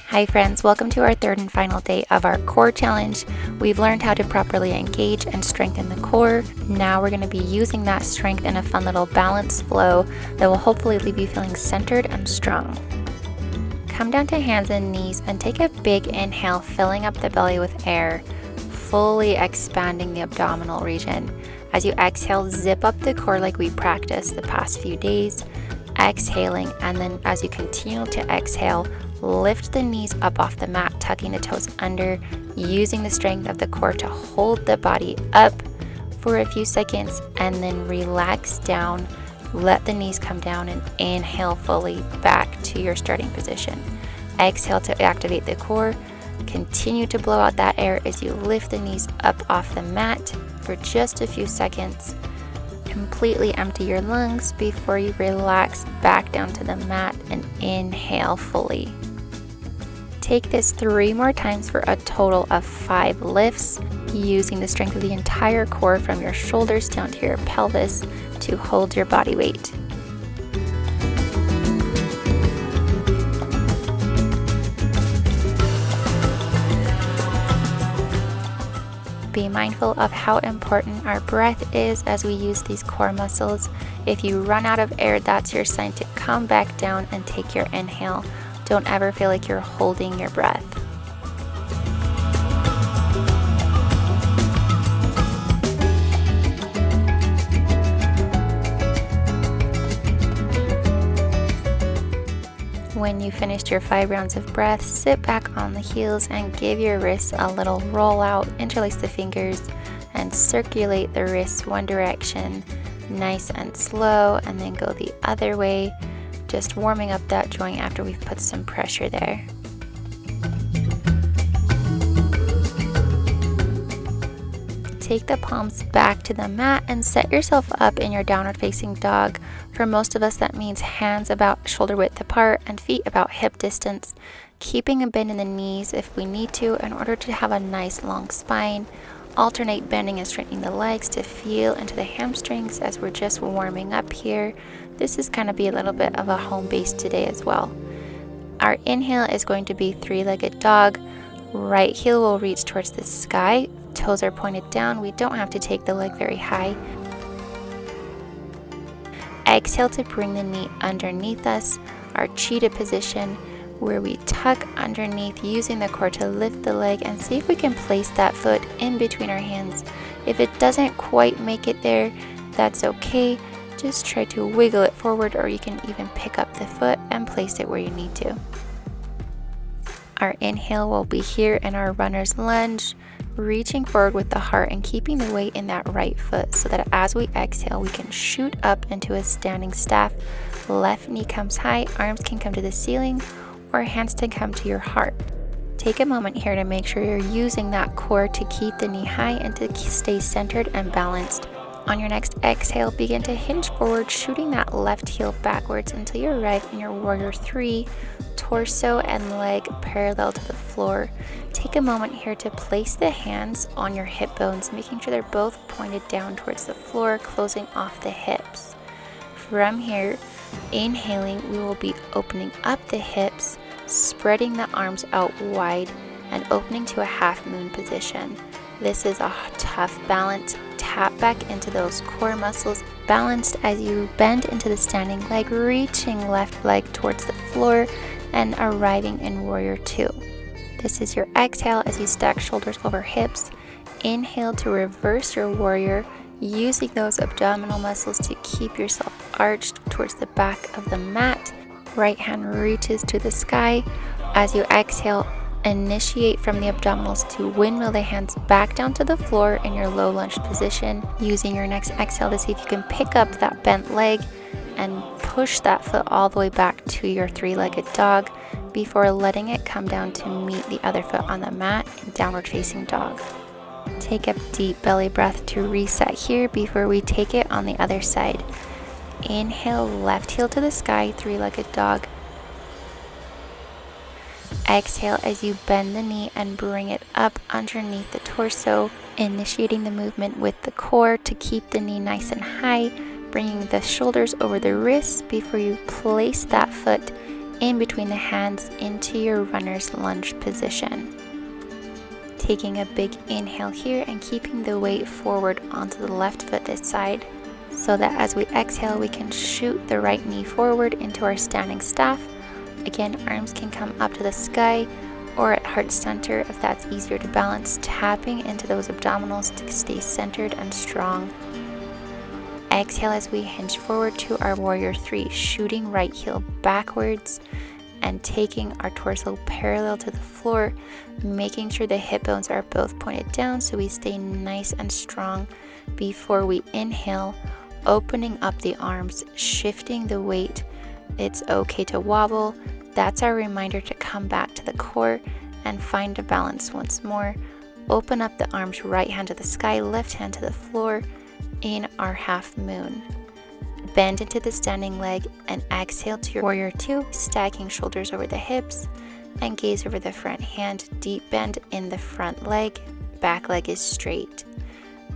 Hi friends, welcome to our third and final day of our core challenge. We've learned how to properly engage and strengthen the core. Now we're going to be using that strength in a fun little balance flow that will hopefully leave you feeling centered and strong. Come down to hands and knees and take a big inhale, filling up the belly with air, fully expanding the abdominal region. As you exhale, zip up the core like we practiced the past few days, exhaling, and then as you continue to exhale, lift the knees up off the mat, tucking the toes under, using the strength of the core to hold the body up for a few seconds, and then relax down. Let the knees come down and inhale fully back to your starting position. Exhale to activate the core. Continue to blow out that air as you lift the knees up off the mat for just a few seconds. Completely empty your lungs before you relax back down to the mat and inhale fully. Take this 3 more times for a total of 5 lifts, using the strength of the entire core from your shoulders down to your pelvis to hold your body weight. Be mindful of how important our breath is as we use these core muscles. If you run out of air, that's your sign to come back down and take your inhale. Don't ever feel like you're holding your breath. When you finished your 5 rounds of breath, sit back on the heels and give your wrists a little roll out. Interlace the fingers and circulate the wrists one direction, nice and slow, and then go the other way, just warming up that joint after we've put some pressure there. Take the palms back to the mat and set yourself up in your downward facing dog. For most of us, that means hands about shoulder width apart and feet about hip distance, keeping a bend in the knees if we need to in order to have a nice long spine. Alternate bending and straightening the legs to feel into the hamstrings as we're just warming up here. This is going to be a little bit of a home base today as well. Our inhale is going to be 3-legged dog. Right heel will reach towards the sky. Toes are pointed down. We don't have to take the leg very high. Exhale to bring the knee underneath us, our cheetah position, where we tuck underneath using the core to lift the leg, and see if we can place that foot in between our hands. If it doesn't quite make it there, that's okay. Just try to wiggle it forward, or you can even pick up the foot and place it where you need to. Our inhale will be here in our runner's lunge, reaching forward with the heart and keeping the weight in that right foot so that as we exhale, we can shoot up into a standing staff. Left knee comes high, arms can come to the ceiling, or hands can come to your heart. Take a moment here to make sure you're using that core to keep the knee high and to stay centered and balanced. On your next exhale, begin to hinge forward, shooting that left heel backwards until you arrive in your warrior 3, torso and leg parallel to the floor. Take a moment here to place the hands on your hip bones, making sure they're both pointed down towards the floor, closing off the hips. From here, inhaling, we will be opening up the hips, spreading the arms out wide, and opening to a half moon position. This is a tough balance. Tap back into those core muscles, balanced as you bend into the standing leg, reaching left leg towards the floor and arriving in warrior 2. This is your exhale as you stack shoulders over hips. Inhale to reverse your warrior, using those abdominal muscles to keep yourself arched towards the back of the mat. Right hand reaches to the sky. As you exhale, initiate from the abdominals to windmill the hands back down to the floor in your low lunge position, using your next exhale to see if you can pick up that bent leg and push that foot all the way back to your 3-legged dog before letting it come down to meet the other foot on the mat in downward facing dog. Take a deep belly breath to reset here before we take it on the other side. Inhale, left heel to the sky, 3-legged dog. Exhale as you bend the knee and bring it up underneath the torso, initiating the movement with the core to keep the knee nice and high, bringing the shoulders over the wrists before you place that foot in between the hands into your runner's lunge position. Taking a big inhale here and keeping the weight forward onto the left foot this side, so that as we exhale, we can shoot the right knee forward into our standing staff. Again, arms can come up to the sky or at heart center if that's easier to balance, tapping into those abdominals to stay centered and strong. Exhale as we hinge forward to our warrior three, shooting right heel backwards and taking our torso parallel to the floor, making sure the hip bones are both pointed down so we stay nice and strong before we inhale, opening up the arms, shifting the weight. It's okay to wobble. That's our reminder to come back to the core and find a balance once more. Open up the arms, right hand to the sky, left hand to the floor in our half moon. Bend into the standing leg and exhale to your warrior two, stacking shoulders over the hips and gaze over the front hand. Deep bend in the front leg, back leg is straight.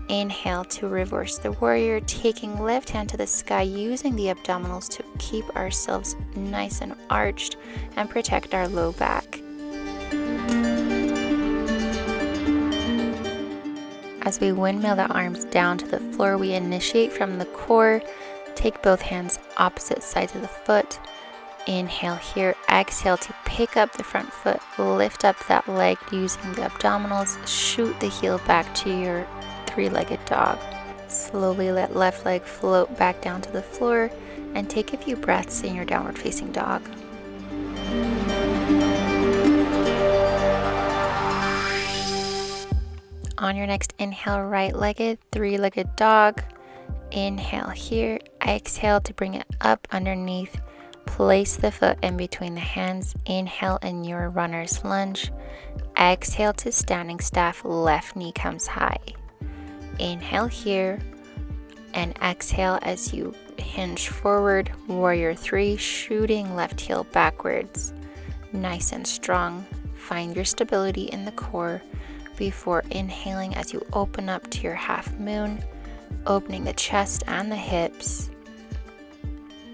Inhale to reverse the warrior, taking left hand to the sky, using the abdominals to keep ourselves nice and arched and protect our low back. As we windmill the arms down to the floor, we initiate from the core. Take both hands opposite sides of the foot. Inhale here, exhale to pick up the front foot, lift up that leg using the abdominals, shoot the heel back to your three-legged dog. Slowly let left leg float back down to the floor and take a few breaths in your downward facing dog. On your next inhale, right-legged, three-legged dog. Inhale here, exhale to bring it up underneath. Place the foot in between the hands. Inhale in your runner's lunge. Exhale to standing staff, left knee comes high. Inhale here and exhale as you hinge forward, warrior three, shooting left heel backwards. Nice and strong. Find your stability in the core before inhaling as you open up to your half moon, opening the chest and the hips.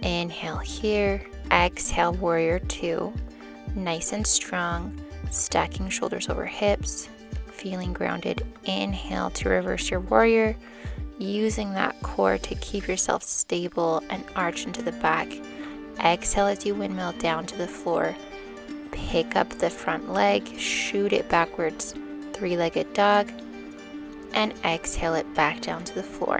Inhale here, exhale warrior two, nice and strong, stacking shoulders over hips, feeling grounded. Inhale to reverse your warrior, using that core to keep yourself stable and arch into the back. Exhale as you windmill down to the floor. Pick up the front leg, shoot it backwards, three-legged dog, and exhale it back down to the floor.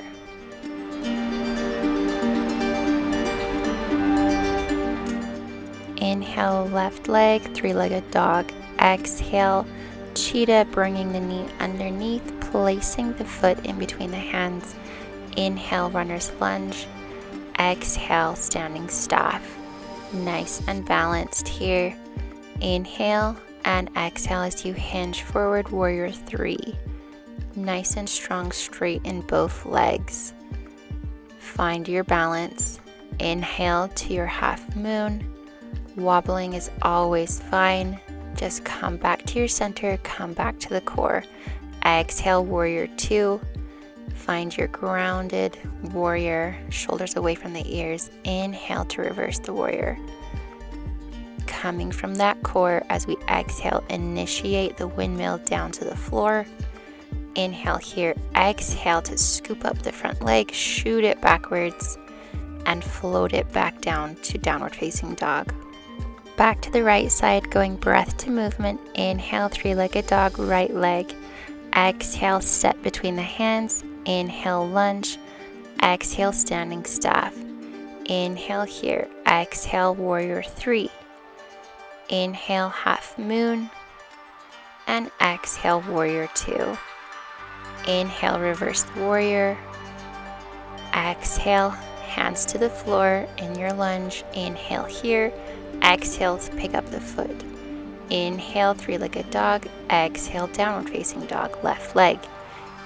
Inhale, left leg, three-legged dog. Exhale, cheetah, bringing the knee underneath, placing the foot in between the hands. Inhale, runner's lunge. Exhale, standing staff. Nice and balanced here. Inhale and exhale as you hinge forward, warrior three. Nice and strong, straight in both legs. Find your balance. Inhale to your half moon. Wobbling is always fine. Just come back to your center, come back to the core. Exhale, warrior two. Find your grounded warrior, shoulders away from the ears. Inhale to reverse the warrior. Coming from that core, as we exhale, initiate the windmill down to the floor. Inhale here, exhale to scoop up the front leg, shoot it backwards, and float it back down to downward facing dog. Back to the right side, going breath to movement. Inhale, three-legged dog, right leg. Exhale, step between the hands. Inhale, lunge. Exhale, standing staff. Inhale here, exhale, warrior three. Inhale, half moon, and exhale, warrior two. Inhale, reverse the warrior. Exhale, hands to the floor in your lunge. Inhale here, exhale to pick up the foot. Inhale, three-legged dog. Exhale, downward facing dog, left leg.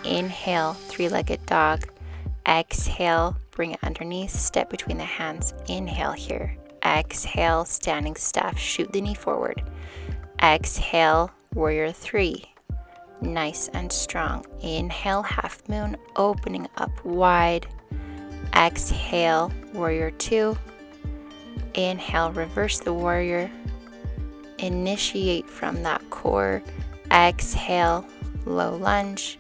Inhale, three-legged dog. Exhale, bring it underneath, step between the hands. Inhale here. Exhale, standing staff, shoot the knee forward. Exhale, warrior three. Nice and strong. Inhale, half moon, opening up wide. Exhale, warrior two. Inhale, reverse the warrior. Initiate from that core. Exhale, low lunge.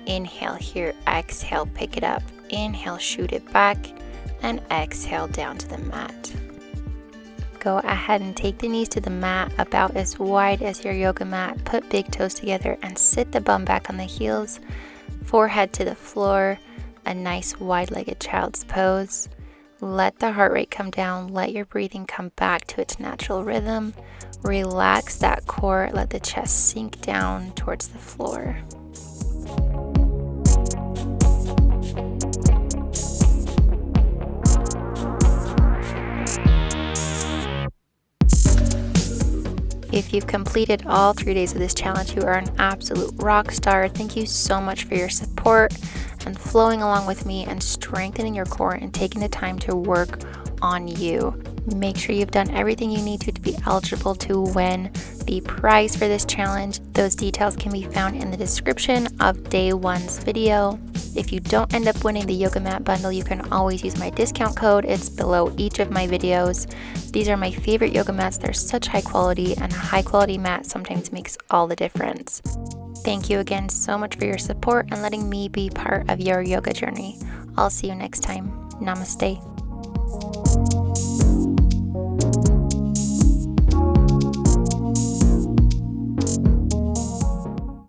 Inhale here, exhale, pick it up. Inhale, shoot it back, and exhale down to the mat. Go ahead and take the knees to the mat about as wide as your yoga mat. Put big toes together and sit the bum back on the heels. Forehead to the floor, a nice wide-legged child's pose. Let the heart rate come down. Let your breathing come back to its natural rhythm. Relax that core. Let the chest sink down towards the floor. If you've completed all 3 days of this challenge, you are an absolute rock star. Thank you so much for your support and flowing along with me and strengthening your core and taking the time to work on you. Make sure you've done everything you need to be eligible to win the prize for this challenge. Those details can be found in the description of day 1's video. If you don't end up winning the yoga mat bundle, you can always use my discount code. It's below each of my videos. These are my favorite yoga mats. They're such high quality, and a high quality mat sometimes makes all the difference. Thank you again so much for your support and letting me be part of your yoga journey. I'll see you next time. Namaste.